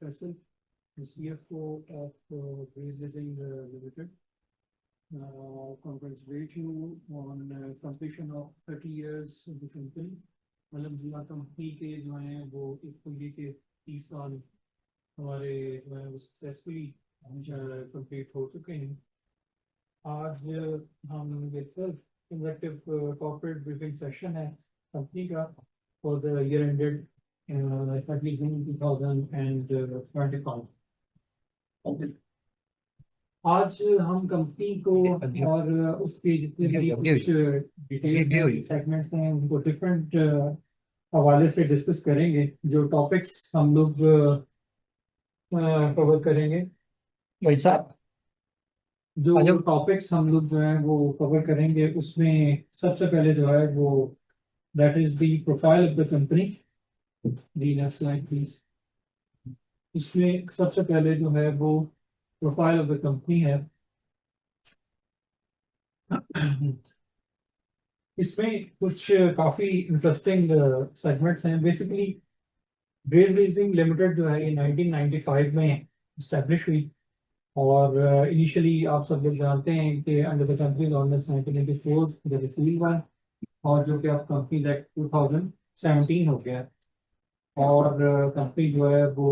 Faisal, the CFO of Grace Leasing Limited. Congratulate you on completion of 30 years of the company. अलहमदुलिल्लाह company के जो हैं वो एक पूरी के 30 साल हमारे जो है वो सक्सेसफुली कंप्लीट हो चुके हैं। आज हम बिल्कुल इन्वेक्टिव कॉर्पोरेट ब्रीफिंग सेशन है कंपनी का फॉर द ईयर एंडेड 30 जून 2025। आज हम कंपनी को और उसके जितने भी कुछ डिटेल्स सेगमेंट्स हैं उनको डिफरेंट हवाले से डिस्कस करेंगे। जो टॉपिक्स हम लोग कवर करेंगे, वैसा जो टॉपिक्स हम लोग जो है वो कवर करेंगे, उसमें सबसे पहले जो है वो that is the profile of the company. The next slide please. इसमें सबसे पहले जो है वो प्रोफाइल ऑफ द कंपनी है। इसमें कुछ काफी इंटरेस्टिंग सेगमेंट्स हैं। बेसिकली ग्रेस लीजिंग लिमिटेड जो है ये 1995 में इस्टेब्लिश हुई और इनिशियली आप सब लोग जानते हैं कि अंडर द कंपनी ऑर्डिनेंस 1984 जब रिपील हुआ और जो कि अब कंपनी एक्ट 2017 हो गया और कंपनी जो है वो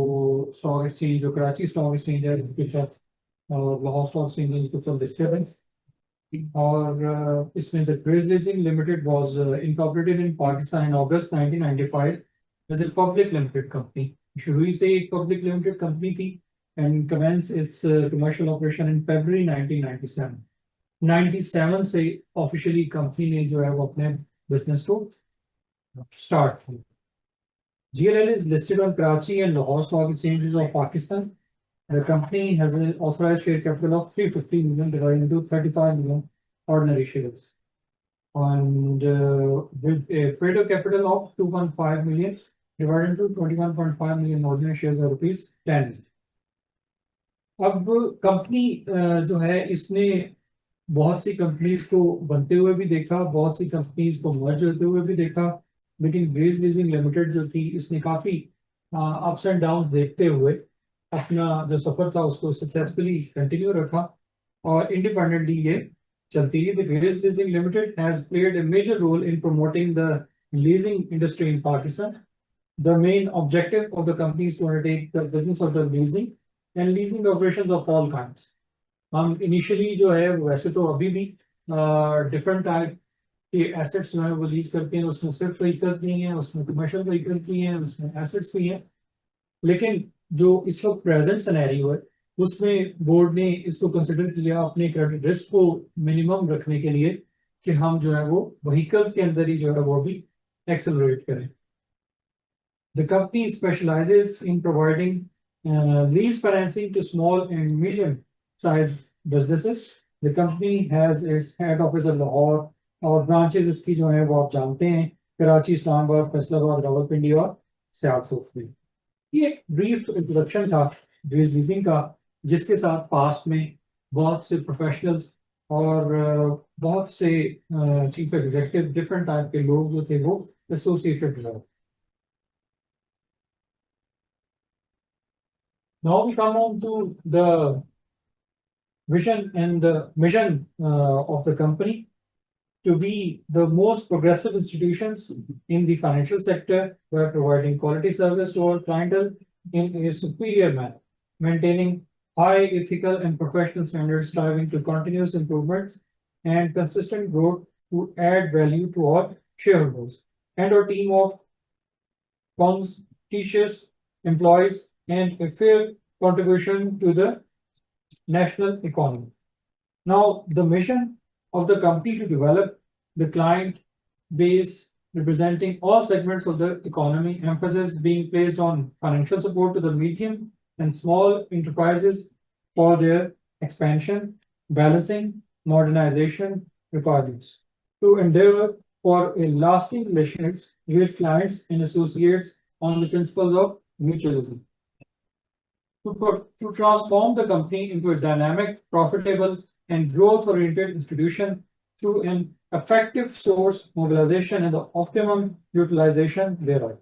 स्टॉक एक्सचेंज जो कराची स्टॉक एक्सचेंज है उसके साथ और लाहौर स्टॉक एक्सचेंज के साथ लिस्टेड है। और इसमें the Grace Leasing Limited was incorporated in Pakistan in August 1995 as a public limited company. शुरू से एक पब्लिक लिमिटेड कंपनी थी and commenced its commercial operation in February 1997. 97 से ऑफिशियली कंपनी ने जो है वो अपने बिजनेस को स्टार्ट किया। GLL is listed on Karachi and Lahore Stock Exchanges of Pakistan. The company has an authorized share capital of 350 million divided into 35 million ordinary shares, and with a paid-up capital of 2.5 million divided into 21.5 million ordinary shares of rupees 10. अब company जो है इसने बहुत सी companies को बनते हुए भी देखा, बहुत सी कंपनीज को मर्ज होते हुए भी देखा, लेकिन ग्रेस लीजिंग लिमिटेड जो थी इसने काफी अप्स एंड डाउन देखते हुए अपना जो सफर था उसको सक्सेसफुली कंटिन्यू रखा और इंडिपेंडेंटली ये चलती रही। The Grace Leasing Limited has played a major role in promoting the leasing industry in Pakistan. The main objective of the company is to undertake the business of the leasing and leasing operations of all kinds. हम initially जो है वैसे तो अभी भी different type के assets जो है वो लीज करते हैं। उसमें सिर्फ व्हीकल्स भी हैं, उसमें कमर्शियल व्हीकल्स भी हैं, उसमें एसेट्स भी हैं, लेकिन जो इस वक्त प्रेजेंट सिनेरियो है उसमें बोर्ड ने इसको कंसिडर किया अपने क्रेडिट रिस्क को मिनिमम रखने के लिए कि हम जो है वो व्हीकल्स के अंदर ही जो है वो भी एक्सेलरेट करें। The company specialises in providing lease financing to small and medium-sized businesses. The company has its head office in Lahore और branches इसकी जो है वो आप जानते हैं कराची, इस्लामाबाद, फैसलाबाद, रावलपिंडी और सियालकोट में। ये एक ब्रीफ इंट्रोडक्शन था ग्रेस लीजिंग का, जिसके साथ पास्ट में बहुत से प्रोफेशनल्स और बहुत से चीफ एग्जीक्यूटिव डिफरेंट टाइप के लोग जो थे वो एसोसिएटेड रहे। Now we come on to the vision and the mission of the company to be the most progressive institutions in the financial sector by providing quality service to our clientele in a superior manner, maintaining high ethical and professional standards, striving to continuous improvements and consistent growth to add value to our shareholders and our team of conscientious employees and a fair contribution to the national economy. Now, the mission of the company to develop the client base representing all segments of the economy, emphasis being placed on financial support to the medium and small enterprises for their expansion, balancing modernization requirements, to endeavor for a lasting relationship with clients and associates on the principles of mutualism. To transform the company into a dynamic, profitable, and growth-oriented institution through an effective source mobilization and the optimum utilization thereof,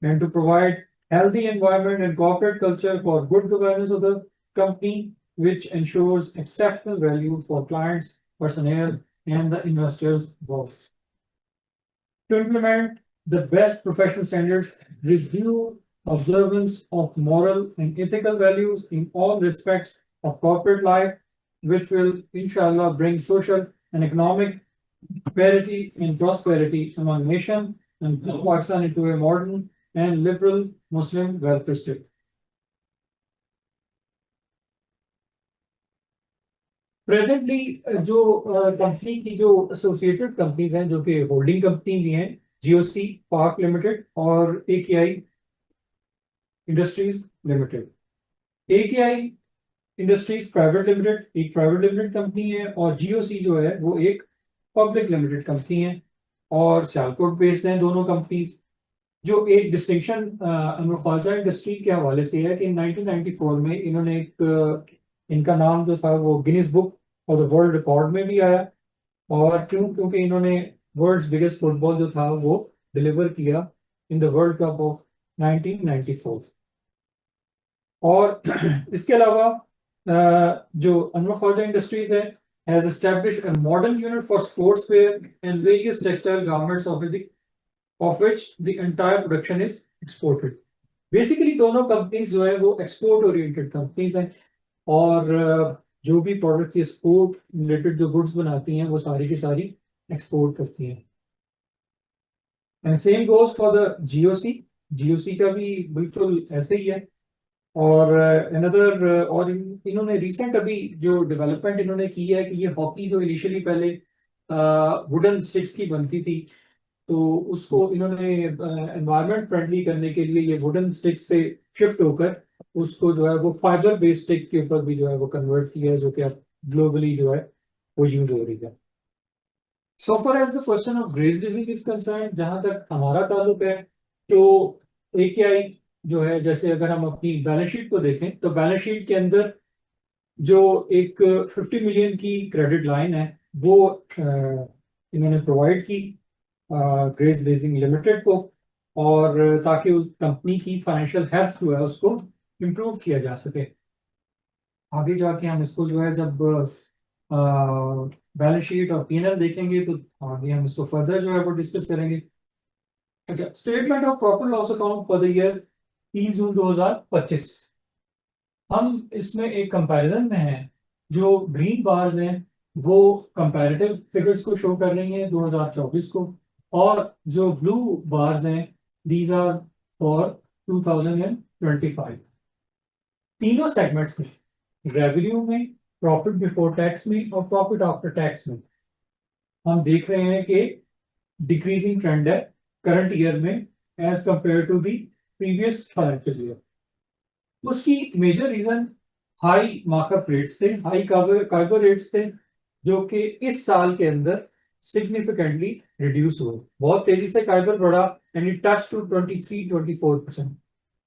and to provide healthy environment and corporate culture for good governance of the company, which ensures exceptional value for clients, personnel, and the investors both. To implement the best professional standards, review observance of moral and ethical values in all respects of corporate life, which will, inshallah, bring social and economic parity and prosperity among nations and put Pakistan into a modern and liberal Muslim welfare state. Presently जो company की जो associated companies हैं जो कि holding company भी हैं, GOC park limited और एकेआई industries limited. एकेआई industries private limited एक प्राइवेट लिमिटेड कंपनी है और जीओसी जो है वो एक पब्लिक लिमिटेड कंपनी है और सियालकोट बेस्ड हैं दोनों कंपनीज। जो एक डिस्टिंक्शन अनवर ख्वाजा इंडस्ट्री के हवाले से है कि 1994 में इन्होंने एक इनका नाम जो था वो गिनीज बुक और द वर्ल्ड रिकॉर्ड में भी आया और क्योंकि इन्होंने वर्ल्ड्स बिगेस्ट फुटबॉल जो था वो डिलीवर किया in the world cup of 1994। और इसके अलावा जो अनवर ख्वाजा इंडस्ट्रीज है has established a model unit for sportswear and various textile garments of which the entire production is exported. Basically दोनों कंपनीज जो है वो एक्सपोर्ट ओरिएंटेड कंपनीज हैं और जो भी प्रोडक्ट स्पोर्ट रिलेटेड जो गुड्स बनाती हैं वो सारी की सारी एक्सपोर्ट करती हैं। And same goes for the GOC. GOC का भी बिल्कुल ऐसे ही है और अनदर और इन्होंने रिसेंट अभी जो डेवलपमेंट इन्होंने की है कि ये हॉकी जो इनिशियली पहले वुडन स्टिक्स की बनती थी तो उसको इन्होंने एनवायरनमेंट फ्रेंडली करने के लिए ये वुडन स्टिक से शिफ्ट होकर उसको जो है वो फाइबर बेस्ड स्टिक के ऊपर भी जो है वो कन्वर्ट किया है जो कि अब ग्लोबली जो है वो यूज हो रही है। So far as the question of grace disease is concern, जहां तक हमारा ताल्लुक है तो एकेआई जो है, जैसे अगर हम अपनी बैलेंस शीट को देखें तो बैलेंस शीट के अंदर जो एक 50 मिलियन की क्रेडिट लाइन है वो इन्होंने प्रोवाइड की ग्रेस लीजिंग लिमिटेड को और ताकि उस कंपनी की फाइनेंशियल हेल्थ जो है उसको इम्प्रूव किया जा सके। आगे जाके हम इसको जो है जब बैलेंस शीट और पीएनएल देखेंगे तो आगे हम इसको फर्दर जो है वो डिस्कस करेंगे। अच्छा, statement of profit loss account for the year 30 जून 2025। हम इसमें एक कंपैरिजन में हैं, जो ग्रीन बार्स हैं वो कंपैरेटिव फिगर्स को शो कर रही हैं 2024 को और जो ब्लू बार्स हैं दीज आर फॉर 2025। तीनों सेगमेंट्स में, रेवेन्यू में, प्रॉफिट बिफोर टैक्स में और प्रॉफिट आफ्टर टैक्स में हम देख रहे हैं कि डिक्रीजिंग ट्रेंड है करंट ईयर में as compare to the previous financial year. उसकी major reason high markup rates थे, हाई कार्गो रेट्स थे जो कि इस साल के अंदर सिग्निफिकेंटली रिड्यूस हुए। बहुत तेजी से कार्गो बढ़ा एंड इट टच टू 23-24%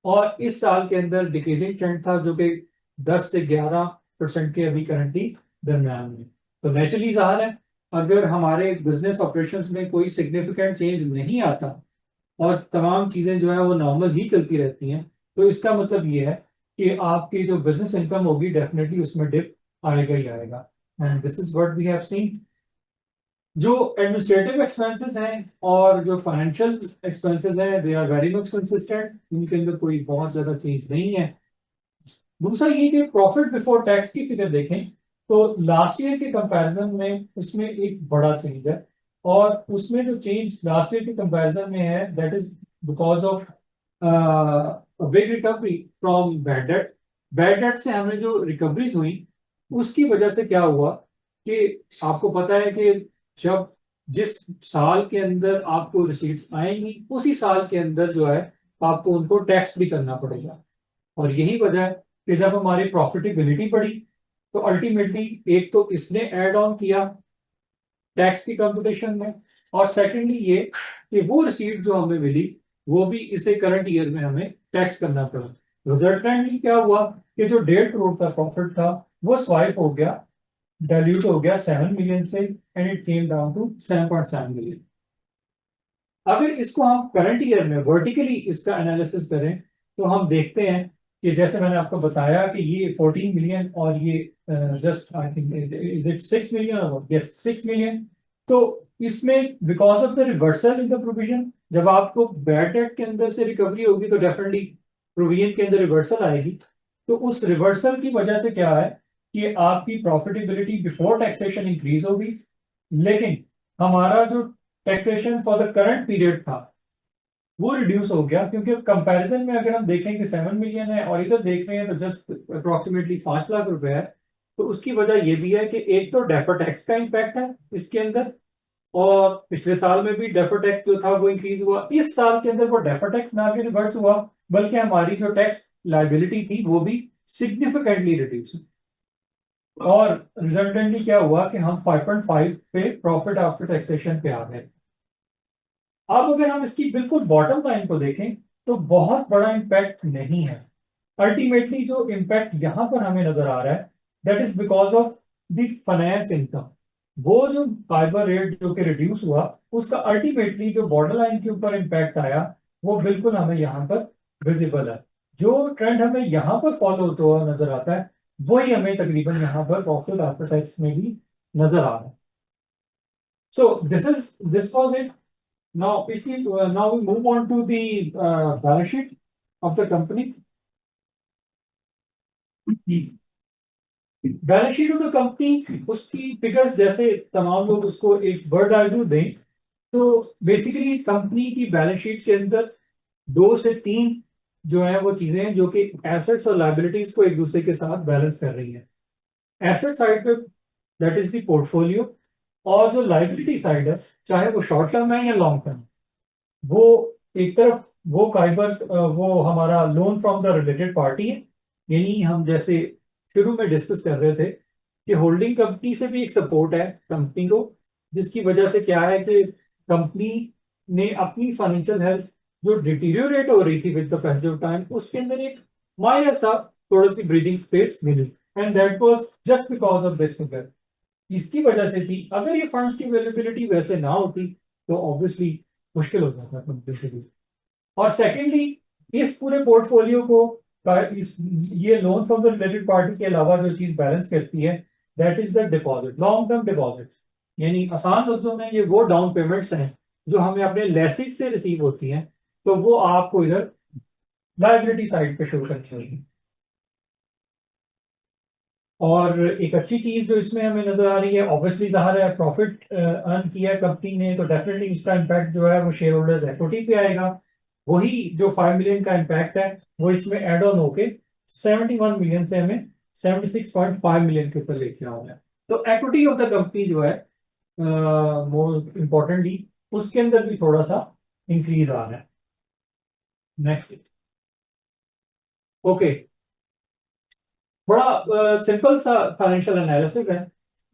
और इस साल के अंदर डिक्रीजिंग ट्रेंड था जो कि 10 से 11% के अभी करंटली दरम्यान में। तो नेचुरली ज़ाहिर है अगर हमारे बिजनेस ऑपरेशंस में कोई सिग्निफिकेंट चेंज नहीं आता और तमाम चीज़ें जो है वो नॉर्मल ही चलती रहती हैं तो इसका मतलब ये है कि आपकी जो बिजनेस इनकम होगी डेफिनेटली उसमें डिप आएगा ही आएगा। And this is what we have seen. जो एडमिनिस्ट्रेटिव एक्सपेंसेस हैं और जो फाइनेंशियल एक्सपेंसेस हैं they are very much consistent, इनके अंदर कोई बहुत ज्यादा चेंज नहीं है। दूसरा ये कि प्रॉफिट बिफोर टैक्स की फिगर देखें तो लास्ट ईयर के कंपैरिजन में उसमें एक बड़ा चेंज है और उसमें जो चेंज लास्ट ईयर के कंपैरिजन में है that is because of big recovery from bad debt. Bad debt से हमें जो रिकवरीज हुई उसकी वजह से क्या हुआ कि आपको पता है कि जब जिस साल के अंदर आपको रिसीट्स आएंगी उसी साल के अंदर जो है आपको उनको टैक्स भी करना पड़ेगा और यही वजह है कि जब हमारी प्रॉफिटेबिलिटी बढ़ी तो अल्टीमेटली एक तो इसने ऐड ऑन किया टैक्स की कंपटीशन में और सेकेंडली ये कि वो रिसीट जो हमें मिली वो भी इसे करंट ईयर में हमें टैक्स करना पड़ा। रिजल्टेंटली क्या हुआ कि जो 1.5 करोड़ का प्रॉफिट था वो स्वाइप हो गया, डाइल्यूट हो गया 7 मिलियन से and it came down to 7.7 million. अगर इसको हम करंट ईयर में वर्टिकली इसका एनालिसिस करें तो हम देखते हैं कि जैसे मैंने आपको बताया कि ये 14 मिलियन और ये just I think is it 6 million और यस 6 मिलियन। तो इसमें because of the reversal in the provision, जब आपको बैड डेट के अंदर से रिकवरी होगी तो डेफिनेटली प्रोविजन के अंदर रिवर्सल आएगी। तो उस रिवर्सल की वजह से क्या है कि आपकी प्रॉफिटेबिलिटी बिफोर टैक्सेशन इंक्रीज होगी, लेकिन हमारा जो taxation for the current period था वो रिड्यूस हो गया, क्योंकि कंपैरिजन में अगर हम देखें कि 7 मिलियन है और इधर देख रहे हैं तो जस्ट अप्रोक्सीमेटली 5 लाख रुपए है। तो उसकी वजह ये भी है कि एक तो डेफर टैक्स का इम्पैक्ट है इसके अंदर, और पिछले साल में भी डेफर टैक्स जो था वो इंक्रीज हुआ, इस साल के अंदर वो डेफर टैक्स ना के रिवर्स हुआ बल्कि हमारी जो टैक्स लाइबिलिटी थी वो भी सिग्निफिकेंटली रिड्यूस। और रिजल्टेंटली क्या हुआ कि हम 5.5 पे प्रॉफिट आफ्टर टैक्सेशन पे आ गए। अब अगर हम इसकी बिल्कुल बॉटम लाइन को देखें तो बहुत बड़ा इम्पैक्ट नहीं है। अल्टीमेटली जो इम्पैक्ट यहां पर हमें नजर आ रहा है that is because of the finance income. वो जो फाइबर रेट जो कि रिड्यूस हुआ उसका अल्टीमेटली जो बॉर्डर लाइन के ऊपर इम्पैक्ट आया वो बिल्कुल हमें यहाँ पर विजिबल है। जो ट्रेंड हमें यहाँ पर फॉलो होता हुआ नजर आता है वही हमें तकरीबन यहाँ पर प्रॉफिट आफ्टर टैक्स में भी नजर आ रहा है। So this was it. Now, if we now we move on to the balance sheet of the company. Balance sheet of the company, उसकी फिगर्स जैसे तमाम लोग उसको एक बर्ड आई व्यू दें तो बेसिकली कंपनी की बैलेंस शीट के अंदर 2 से 3 जो है वो चीजें हैं जो कि एसेट्स और लाइबिलिटीज को एक दूसरे के साथ बैलेंस कर रही हैं। एसेट साइड पे दैट इज द पोर्टफोलियो, और जो लाइबिलिटी साइड है चाहे वो शॉर्ट टर्म है या लॉन्ग टर्म, वो एक तरफ वो काइबर वो हमारा loan from the related party है। यानी हम जैसे शुरू में डिस्कस कर रहे थे कि होल्डिंग कंपनी से भी एक सपोर्ट है कंपनी को, जिसकी वजह से क्या है कि कंपनी ने अपनी फाइनेंशियल हेल्थ जो डिटीरियोरेट हो रही थी with the passage of time उसके अंदर एक माइनर सा थोड़ी सी ब्रीदिंग स्पेस मिली, and that was just because of this figure. इसकी वजह से थी, अगर ये फंड्स की अवेलेबिलिटी वैसे ना होती तो ऑब्वियसली मुश्किल हो जाता कंपनी के लिए। और सेकेंडली इस पूरे पोर्टफोलियो को इस ये loan from the related party के अलावा जो चीज बैलेंस करती है that is the deposit, long term deposits. यानी आसान लफ्जों में ये वो डाउन पेमेंट्स हैं जो हमें अपने लेसिस से रिसीव होती हैं, तो वो आपको इधर लाइबिलिटी साइड पे शो करनी होगी। और एक अच्छी चीज जो इसमें हमें नजर आ रही है, ऑब्वियसली जाहिर है प्रॉफिट अर्न किया कंपनी ने तो डेफिनेटली इसका इम्पैक्ट जो है वो शेयर होल्डर्स इक्विटी पे आएगा। वही जो 5 मिलियन का इम्पैक्ट है वो इसमें एड ऑन होके 71 मिलियन से हमें 76.5 मिलियन के ऊपर लेके आ रहा है। तो इक्विटी ऑफ द कंपनी जो है मोर इम्पोर्टेंटली उसके अंदर भी थोड़ा सा इंक्रीज आ रहा है। नेक्स्ट। ओके, बड़ा सिंपल सा फाइनेंशियल एनालिसिस है।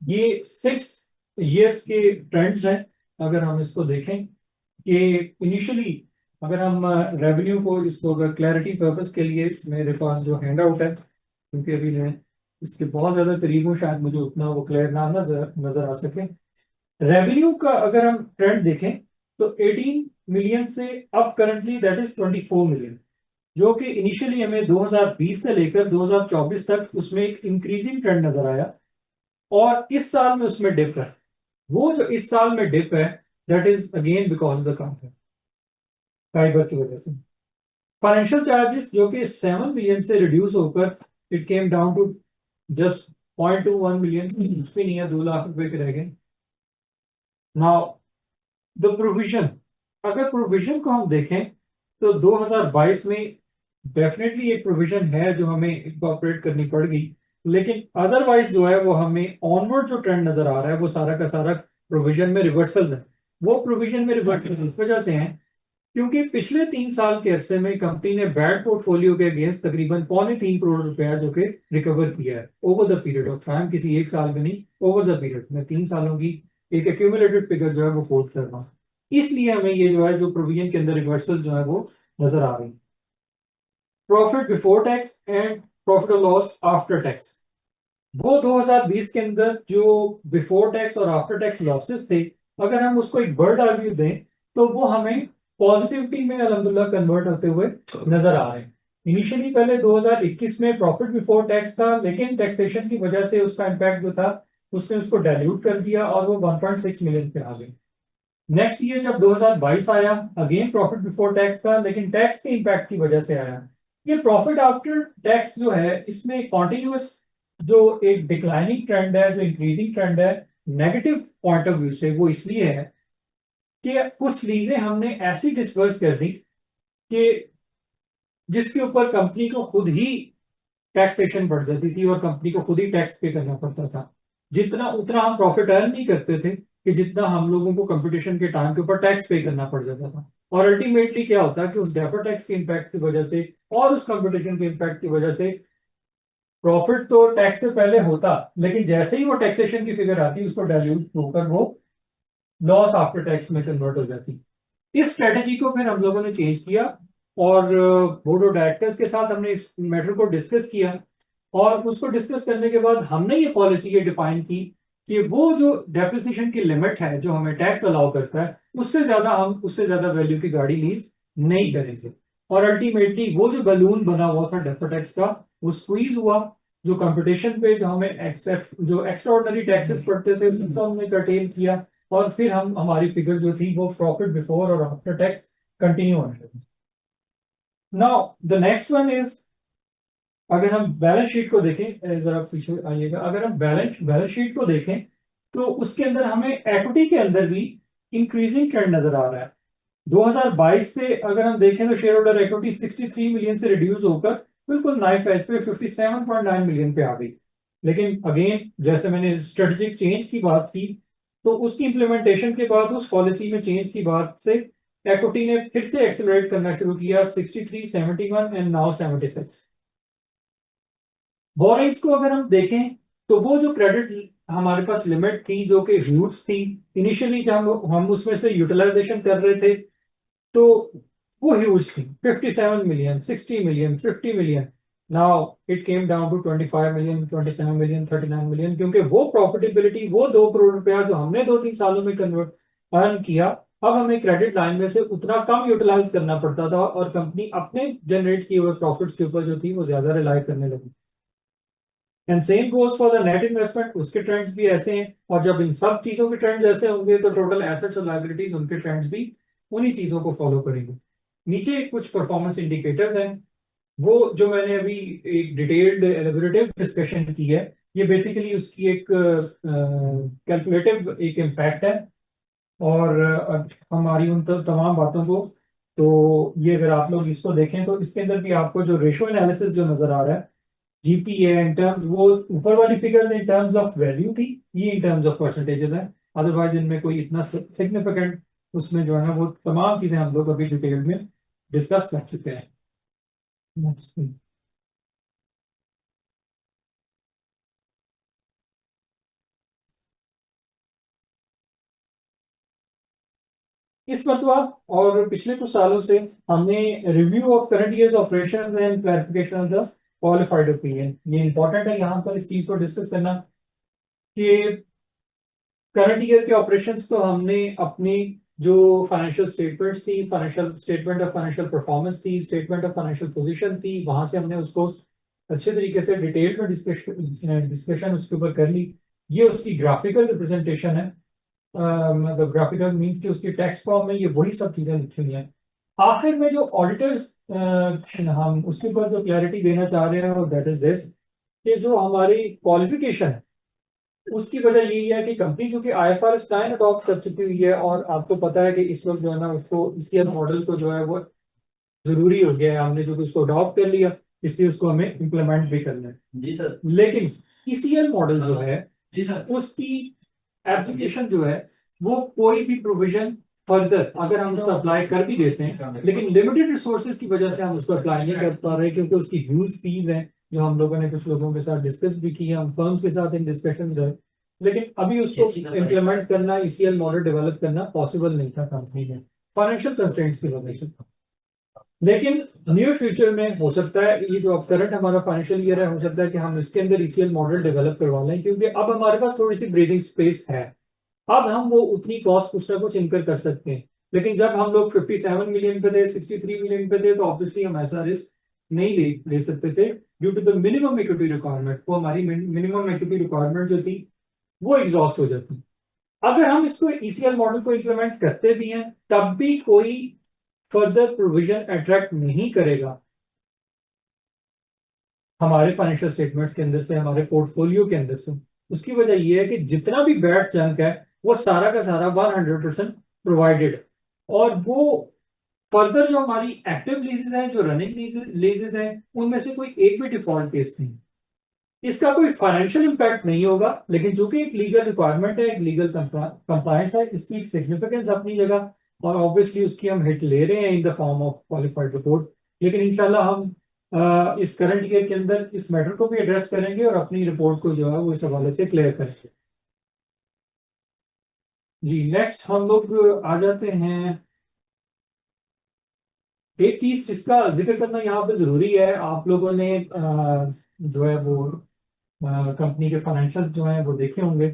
ये 6 इयर्स के ट्रेंड्स हैं। अगर हम इसको देखें कि इनिशियली अगर हम रेवेन्यू को इसको अगर क्लैरिटी पर्पस के लिए मेरे पास जो हैंड आउट है, क्योंकि अभी मैं इसके बहुत ज़्यादा करीब हूँ शायद मुझे उतना वो क्लियर ना नजर नजर आ सके। रेवेन्यू का अगर हम ट्रेंड देखें तो 18 मिलियन से अब करंटली दैट इज 24 मिलियन, जो कि इनिशियली हमें 2020 से लेकर 2024 तक उसमें एक इंक्रीजिंग ट्रेंड नजर आया, और इस साल में उसमें डिप है। वो जो इस साल में डिप है that is again because of the fibre की वजह से। फाइनेंशियल चार्जेस जो कि 7 मिलियन से रिड्यूस होकर it came down to just 0.21 million, कुछ भी नहीं है, 2 लाख रुपए के रह गए। नाउ द प्रोविजन, अगर प्रोविजन को हम देखें तो 2022 में डेफिनेटली एक प्रोविजन है जो हमें इंकॉर्पोरेट करनी पड़ेगी, लेकिन अदरवाइज जो है वो हमें ऑनवर्ड जो ट्रेंड नजर आ रहा है वो सारा का सारा प्रोविजन में रिवर्सल है। वो प्रोविजन में रिवर्सल इस वजह से है क्योंकि पिछले 3 साल के अरसे में कंपनी ने बैड पोर्टफोलियो के अगेंस्ट तकरीबन 3.25 करोड़ रुपया जो कि रिकवर किया है over the period of time, किसी एक साल में नहीं, ओवर द पीरियड में 3 सालों की एक एक्यूमुलेटेड फिगर जो है वो कोट कर रहा हूँ। इसलिए हमें ये जो है जो प्रोविजन के अंदर रिवर्सल जो है वो नजर आ रही है। Profit before tax and profit और लॉस आफ्टर टैक्स, वो 2020 के अंदर जो बिफोर टैक्स और आफ्टर टैक्स लॉसेस थे, अगर हम उसको एक बर्ड रिव्यू दें तो वो हमें पॉजिटिविटी में अल्हम्दुलिल्लाह कन्वर्ट होते हुए नजर आ रहे हैं। इनिशियली पहले 2021 में प्रॉफिट बिफोर टैक्स था, लेकिन टैक्सेशन की वजह से उसका इम्पैक्ट जो था उसने उसको डाइल्यूट कर दिया और वो 1.6 मिलियन पे आ गई। नेक्स्ट ईयर जब 2022 आया, अगेन प्रॉफिट बिफोर टैक्स था, लेकिन टैक्स के इम्पैक्ट की वजह से आया। ये प्रॉफिट आफ्टर टैक्स जो है इसमें कॉन्टिन्यूस जो एक डिक्लाइनिंग ट्रेंड है, जो इंक्रीजिंग ट्रेंड है नेगेटिव पॉइंट ऑफ व्यू से, वो इसलिए है कि कुछ लीजें हमने ऐसी डिस्पर्स कर दी कि जिसके ऊपर कंपनी को खुद ही टैक्सेशन बढ़ जाती थी और कंपनी को खुद ही टैक्स पे करना पड़ता था। जितना उतना हम प्रॉफिट अर्न नहीं करते थे कि जितना हम लोगों को कंपटीशन के टाइम के ऊपर टैक्स पे करना पड़ जाता था। और अल्टीमेटली क्या होता है कि उस डेफर टैक्स के इम्पैक्ट की वजह से और उस कंपटीशन के इम्पैक्ट की वजह से प्रॉफिट तो टैक्स से पहले होता, लेकिन जैसे ही वो टैक्सेशन की फिगर आती उसको डाइल्यूट होकर वो लॉस आफ्टर टैक्स में कन्वर्ट हो जाती। इस स्ट्रेटेजी को फिर हम लोगों ने चेंज किया और बोर्ड ऑफ डायरेक्टर्स के साथ हमने इस मैटर को डिस्कस किया। और उसको डिस्कस करने के बाद हमने ये पॉलिसी ये डिफाइन की कि वो जो डेप्रिसिएशन की लिमिट है जो हमें टैक्स अलाउ करता है, उससे ज्यादा वैल्यू की गाड़ी लीज नहीं करेंगे। और अल्टीमेटली वो जो बलून बना हुआ था डेफर टैक्स का, वो स्क्वीज हुआ। जो कंपटीशन पे जो हमें एक्सेप्ट जो एक्स्ट्रा ऑर्डिनरी टैक्सेस पड़ते थे उनको हमने कर्टेल किया। और फिर हम हमारी फिगर जो थी वो प्रॉफिट बिफोर और आफ्टर टैक्स कंटिन्यू होने लगी। Now the next one is, अगर हम बैलेंस शीट को देखें, जरा पीछे आइएगा, अगर हम बैलेंस शीट को देखें तो उसके अंदर हमें इक्विटी के अंदर भी इंक्रीजिंग ट्रेंड नजर आ रहा है। 2022 से अगर हम देखें तो शेयर होल्डर इक्विटी 63 मिलियन से रिड्यूस होकर बिल्कुल नाइफ एज पे 57.9 मिलियन पे आ गई। लेकिन अगेन जैसे मैंने स्ट्रेटेजिक चेंज की बात की, तो उसकी इम्प्लीमेंटेशन के बाद उस पॉलिसी में चेंज की बात से इक्विटी ने फिर से एक्सेलरेट करना शुरू किया, 63, 71 एंड नाउ 76। बोरिंग्स को अगर हम देखें तो वो जो क्रेडिट हमारे पास लिमिट थी जो कि ह्यूज थी, इनिशियली जब हम उसमें से यूटिलाइजेशन कर रहे थे तो वो ह्यूज थी, 57 million, 60 million, 50 million. Now it came down to 25 million, 27 million, 39 million, क्योंकि वो प्रॉफिटेबिलिटी, वो 2 करोड़ रुपया जो हमने 2-3 सालों में कन्वर्ट अर्न किया, अब हमें क्रेडिट लाइन में से उतना कम यूटिलाइज करना पड़ता था और कंपनी अपने जनरेट किए हुए प्रॉफिट्स के ऊपर जो थी वो ज्यादा रिलाई करने लगी। And same goes for the net investment, उसके ट्रेंड्स भी ऐसे हैं। और जब इन सब चीजों के ट्रेंड्स ऐसे होंगे तो टोटल एसेट्स और लायबिलिटीज उनके ट्रेंड्स भी उन्हीं चीजों को फॉलो करेंगे। नीचे कुछ परफॉर्मेंस इंडिकेटर्स हैं, वो जो मैंने अभी एक डिटेल्ड एलेबोरेटिव डिस्कशन की है, ये बेसिकली उसकी एक कैलकुलेटिव एक इम्पैक्ट है। और हमारी उन तमाम बातों को, तो ये अगर आप लोग इसको देखें तो इसके अंदर भी आपको जो रेशो एनालिसिस जो नजर आ रहा है, जीपीए इन टर्म्स, वो ऊपर वाली figure in terms of value थी, ये इन टर्म्स ऑफ परसेंटेजेस है। अदरवाइज इनमें कोई इतना सिग्निफिकेंट उसमें जो है ना वो तमाम चीजें हम लोग अभी डिटेल में डिस्कस कर चुके हैं। Next. इस मरतबा और पिछले कुछ सालों से हमने review of current years operations and clarification of the qualified opinion, ये इंपॉर्टेंट है यहाँ पर इस चीज को डिस्कस करना कि करंट ईयर के ऑपरेशंस तो हमने अपनी जो फाइनेंशियल स्टेटमेंट्स थी, financial statement of financial performance थी, स्टेटमेंट ऑफ फाइनेंशियल पोजीशन थी, वहां से हमने उसको अच्छे तरीके से डिटेल में डिस्कशन उसके ऊपर कर ली। ये उसकी ग्राफिकल रिप्रेजेंटेशन है, मतलब ग्राफिकल मीन्स कि उसकी टेक्स्ट फॉर्म में ये वही सब चीजें लिखी हुई हैं। आखिर में जो ऑडिटर्स हम उसके ऊपर जो क्लैरिटी देना चाह रहे हैं दैट इज दिस, कि जो हमारी क्वालिफिकेशन है उसकी वजह यही है कि कंपनी जो कि IFRS 9 अडॉप्ट कर चुकी हुई है, और आपको पता है कि इस वक्त जो है ना उसको ECL मॉडल को जो है वो जरूरी हो गया है, हमने जो कि उसको अडॉप्ट कर लिया, इसलिए उसको हमें इम्प्लीमेंट भी करना है। जी सर। लेकिन ECL मॉडल जो है, जी सर, उसकी एप्लीकेशन जो है वो कोई भी प्रोविजन फर्दर अगर हम उसको अप्लाई कर भी देते हैं, लेकिन लिमिटेड रिसोर्सेज की वजह से हम उसको अप्लाई नहीं कर पा रहे, क्योंकि उसकी ह्यूज फीस है, जो हम लोगों ने कुछ लोगों के साथ डिस्कस भी किया, हम फर्म्स के साथ इन डिस्कशंस रहे, लेकिन अभी उसको इम्प्लीमेंट करना, ECL मॉडल डेवलप करना पॉसिबल नहीं था कंपनी में, फाइनेंशियल कंस्ट्रेंट्स की वजह से। लेकिन नियर फ्यूचर में हो सकता है, ये जो अब करंट हमारा फाइनेंशियल ईयर है, हो सकता है कि हम इसके अंदर ECL मॉडल डेवलप करवा लें, क्योंकि अब हमारे पास थोड़ी सी ब्रीदिंग स्पेस है। अब हम वो उतनी कॉस्ट कुछ ना कुछ इनकर कर सकते हैं। लेकिन जब हम लोग 57 मिलियन पे थे, 63 मिलियन पे थे, तो ऑब्वियसली हम ऐसा रिस्क नहीं ले सकते थे due to the minimum equity requirement. वो हमारी मिनिमम इक्विटी रिक्वायरमेंट जो थी वो एग्जॉस्ट हो जाती। अगर हम इसको ईसीएल मॉडल को इम्प्लीमेंट करते भी हैं तब भी कोई फर्दर प्रोविजन अट्रैक्ट नहीं करेगा हमारे फाइनेंशियल स्टेटमेंट्स के अंदर से, हमारे पोर्टफोलियो के अंदर से। उसकी वजह यह है कि जितना भी बैड चंक है वो सारा का सारा 100% प्रोवाइडेड। और वो फर्दर जो हमारी एक्टिव लीजेस हैं, जो रनिंग लीजेस हैं, उनमें से कोई एक भी डिफॉल्ट केस नहीं। इसका कोई फाइनेंशियल इम्पैक्ट नहीं होगा, लेकिन चूंकि एक लीगल रिक्वायरमेंट है, एक लीगल कंप्लायंस है, इसकी एक सिग्निफिकेंस अपनी जगह, और ऑब्वियसली उसकी हम हिट ले रहे हैं in the form of qualified report. लेकिन इंशाल्लाह हम इस करंट ईयर के अंदर इस मैटर को भी एड्रेस करेंगे और अपनी रिपोर्ट को जो है वो इस हवाले से क्लियर करेंगे। जी, नेक्स्ट हम लोग आ जाते हैं। एक चीज जिसका जिक्र करना यहाँ पे जरूरी है, आप लोगों ने जो है वो कंपनी के फाइनेंशियल जो है वो देखे होंगे।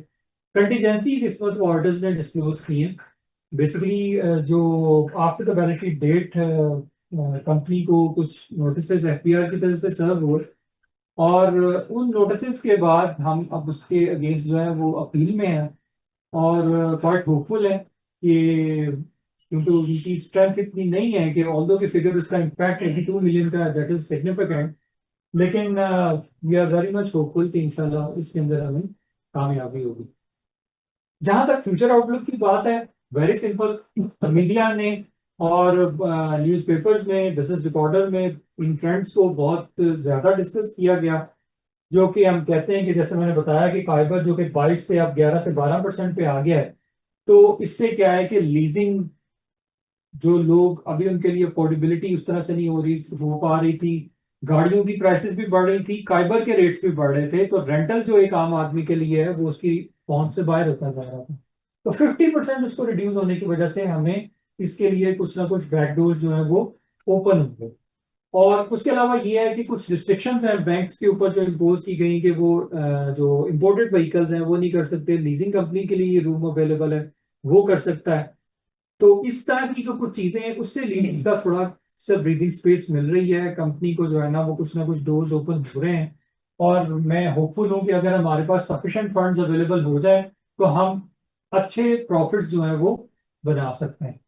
कंटीजेंसीज इसमें तो ऑडिटर्स ने डिस्क्लोज की हैं। बेसिकली जो after the balance sheet date company को कुछ नोटिस एफपीआर की तरफ से सर्व हुए, और उन नोटिस के बाद हम अब उसके अगेंस्ट जो है वो अपील में हैं। और क्वाइट होपफुल है कि, क्योंकि उनकी स्ट्रेंथ इतनी नहीं है कि ऑल्दो की फिगर उसका इम्पैक्ट 82 मिलियन का, दैट इज सिग्निफिकेंट। लेकिन we are very much hopeful कि इंशाल्लाह इसके अंदर हमें कामयाबी होगी। जहां तक फ्यूचर आउटलुक की बात है, वेरी सिंपल। मीडिया ने और न्यूज़पेपर्स में, बिजनेस रिकॉर्डर में इन ट्रेंड्स को बहुत ज्यादा डिस्कस किया गया। जो कि हम कहते हैं कि जैसे मैंने बताया कि फाइबर जो कि 22 से अब 11 से 12% पे आ गया है। तो इससे क्या है कि लीजिंग जो लोग अभी, उनके लिए अफोर्डेबिलिटी उस तरह से नहीं हो पा रही थी। गाड़ियों की प्राइसेस भी बढ़ रही थी, फाइबर के रेट्स भी बढ़ रहे थे, तो रेंटल जो एक आम आदमी के लिए है वो उसकी पहुंच से बाहर होता जा रहा था। तो 50% उसको रिड्यूस होने की वजह से हमें इसके लिए कुछ ना कुछ बैकडोर जो है वो ओपन होंगे। और उसके अलावा ये है कि कुछ रिस्ट्रिक्शंस हैं बैंक्स के ऊपर जो इम्पोज की गई कि वो जो इंपोर्टेड व्हीकल्स हैं वो नहीं कर सकते। लीजिंग कंपनी के लिए ये रूम अवेलेबल है, वो कर सकता है। तो इस तरह की जो कुछ चीजें हैं उससे लीजिंग का थोड़ा सा ब्रीदिंग स्पेस मिल रही है कंपनी को, जो है ना कुछ डोर्स ओपन हो रहे हैं। और मैं होपफुल हूँ कि अगर हमारे पास सफिशिएंट फंड्स अवेलेबल हो जाए तो हम अच्छे प्रॉफिट्स जो है वो बना सकते हैं।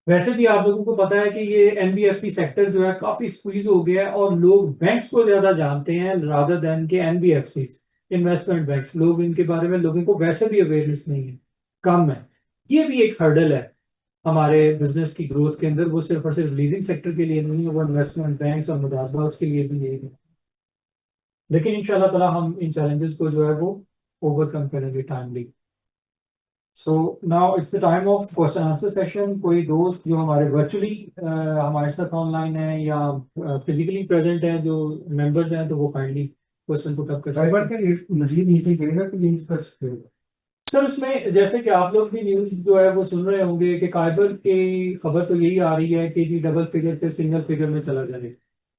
वैसे भी आप लोगों को पता है कि ये एनबीएफसी सेक्टर जो है काफी स्क्वीज हो गया है, और लोग बैंक्स को ज्यादा जानते हैं रादर देन के एनबीएफसी, इन्वेस्टमेंट बैंक्स। लोग इनके बारे में, लोगों को वैसे भी अवेयरनेस नहीं है, कम है। ये भी एक हर्डल है हमारे बिजनेस की ग्रोथ के अंदर। वो सिर्फ और सिर्फ लीजिंग सेक्टर के लिए नहीं है, वो इन्वेस्टमेंट बैंक्स और मुदारबात के लिए भी यही है। लेकिन इंशाल्लाह ताला हम इन चैलेंजेस को जो है वो ओवरकम करेंगे timely. So now it's the time of question answer session. कोई दोस्त जो हमारे वर्चुअली हमारे साथ ऑनलाइन है या फिजिकली प्रेजेंट है, जो मेंबर्स हैं, तो वो काइंडली क्वेश्चन पुट अप कर सकते हैं। का रेट मजीद नीचे गिरेगा कि यही कर सकते हो? सर उसमें जैसे कि आप लोग भी न्यूज जो है वो सुन रहे होंगे कि काइबर की खबर तो यही आ रही है कि जी डबल फिगर से सिंगल फिगर में चला जाए।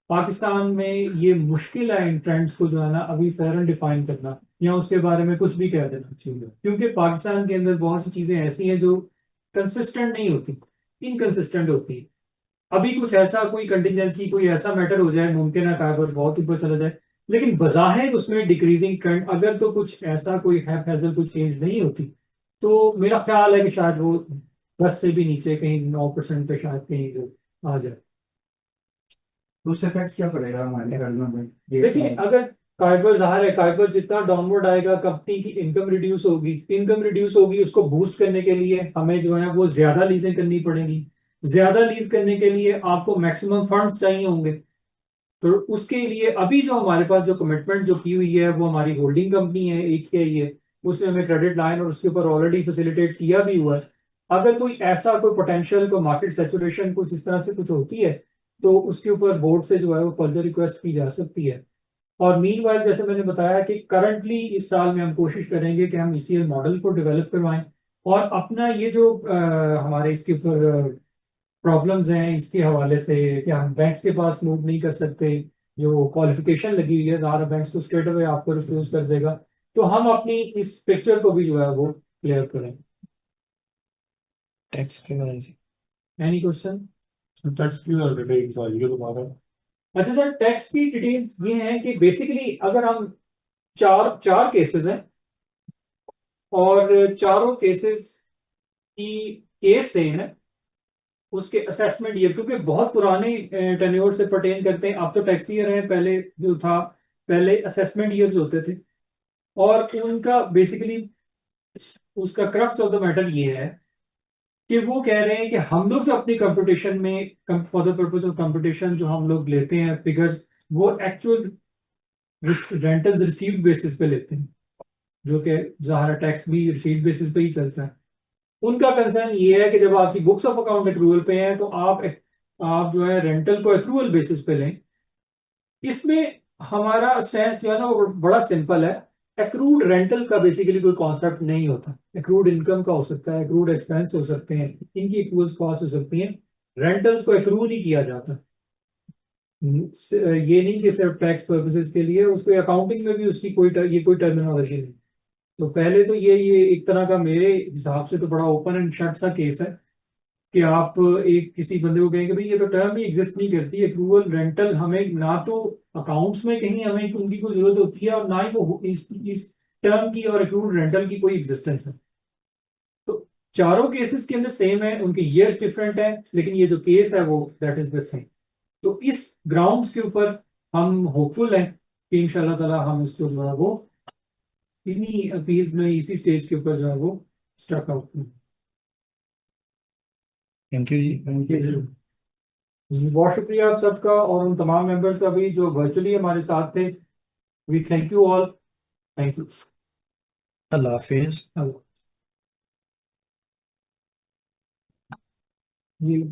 पाकिस्तान में ये मुश्किल है इन ट्रेंड्स को जो है ना अभी फौरन डिफाइन करना या उसके बारे में कुछ भी कह देना चाहिए, क्योंकि पाकिस्तान के अंदर बहुत सी चीजें ऐसी हैं जो कंसिस्टेंट नहीं होती, इनकंसिस्टेंट होती है। अभी कुछ ऐसा कोई कंटिजेंसी, कोई ऐसा मैटर हो जाए, मुमकिन है काइबर बहुत ऊपर चला जाए, लेकिन बज़ाहिर उसमें डिक्रीजिंग ट्रेंड, अगर तो कुछ ऐसा कोई हैफेजल कोई चेंज नहीं होती, तो मेरा ख्याल है कि शायद वो 10 से भी नीचे कहीं 9% पे शायद कहीं वो आ जाए। तो उससे इफेक्ट क्या पड़ेगा हमारे कर्जों में देखिए, अगर कार्बर, जाहिर है कार्बर जितना डाउनवर्ड आएगा कंपनी की इनकम रिड्यूस होगी। इनकम रिड्यूस होगी, उसको बूस्ट करने के लिए हमें जो है वो ज्यादा लीजें करनी पड़ेंगी। ज्यादा लीज करने के लिए आपको मैक्सिमम फंड्स चाहिए होंगे। तो उसके लिए अभी जो हमारे पास जो कमिटमेंट जो की हुई है वो हमारी होल्डिंग कंपनी है, एक ही है ये। उसने हमें क्रेडिट लाइन और उसके ऊपर ऑलरेडी फैसिलिटेट किया भी हुआ है। अगर कोई ऐसा कोई पोटेंशियल को मार्केट सेचुरेशन कुछ इस तरह से कुछ होती है, तो उसके ऊपर बोर्ड से जो है वो फर्दर रिक्वेस्ट की जा सकती है। और मीनवाइल जैसे मैंने बताया कि करंटली इस साल में हम कोशिश करेंगे कि हम ईसीएल मॉडल को डेवलप करवाएं, और अपना ये जो हमारे इसके ऊपर प्रॉब्लम्स हैं इसके हवाले से कि हम बैंक्स के पास मूव नहीं कर सकते, जो क्वालिफिकेशन लगी हुई है, ज़्यादा बैंक्स तो स्ट्रेट अवे आपको रिफ्यूज कर देगा। तो हम अपनी इस पिक्चर को भी जो है वो क्लियर करें। टैक्स की वजह से। Any question? टैक्स की वजह से ये दोबारा अच्छा सर, टैक्स की डिटेल्स ये हैं कि बेसिकली अगर हम चार चार केसेस हैं और चारों केसेस की केस सेम है, उसके असेसमेंट ईयर क्योंकि बहुत पुराने टेन्योर से पर्टेन करते हैं। अब तो टैक्स ईयर है, पहले जो था पहले असेसमेंट ईयर्स होते थे। और उनका बेसिकली उसका क्रक्स ऑफ द मैटर ये है कि वो कह रहे हैं कि हम लोग जो अपनी कंप्यूटेशन में for the purpose of computation जो हम लोग लेते हैं फिगर्स, वो एक्चुअल रेंटल्स रिसीव्ड बेसिस पे लेते हैं, जो कि ज़ाहिर टैक्स भी रिसीव्ड बेसिस पे ही चलता है। उनका कंसर्न ये है कि जब आपकी बुक्स ऑफ अकाउंट एक्रूवल पे है तो आप जो है रेंटल को एक्रूवल बेसिस पे लें। इसमें हमारा स्टैंस जो है ना वो बड़ा सिंपल है। एक्रूड रेंटल का बेसिकली कोई कॉन्सेप्ट नहीं होता। एक्रूड इनकम का हो सकता है, एक्रूड एक्सपेंस हो सकते हैं, इनकी एक्रूवल कॉस्ट हो सकती हैं। रेंटल्स को एक्रू नहीं किया जाता। ये नहीं कि सिर्फ टैक्स पर्पसेस के लिए, उसको अकाउंटिंग में भी उसकी ये कोई टर्मिनोलॉजी नहीं। तो पहले तो ये एक तरह का मेरे हिसाब से तो बड़ा ओपन एंड शट सा केस है कि आप एक किसी बंदे को कहेंगे भाई ये तो टर्म ही एग्जिस्ट नहीं करती एक्रूवल रेंटल। हमें ना तो अकाउंट्स में कहीं हमें उनकी कोई जरूरत होती है और ना ही वो इस टर्म की और एक्रूवल रेंटल की कोई एग्जिस्टेंस है। तो चारों केसेस के अंदर सेम है, उनके ईयर्स डिफरेंट है, लेकिन ये जो केस है वो दैट इज द सेम। तो इस ग्राउंड्स के ऊपर हम होपफुल हैं कि इंशाल्लाह ताला हम इसको जो है वो इन्हीं अपील्स में इसी स्टेज के ऊपर जो है वो स्टक आउट। थैंक यू जी। Thank you. बहुत शुक्रिया आप सबका और उन तमाम मेंबर्स का भी जो वर्चुअली हमारे साथ थे। We thank you all. Thank अल्लाह हाफिज। यू।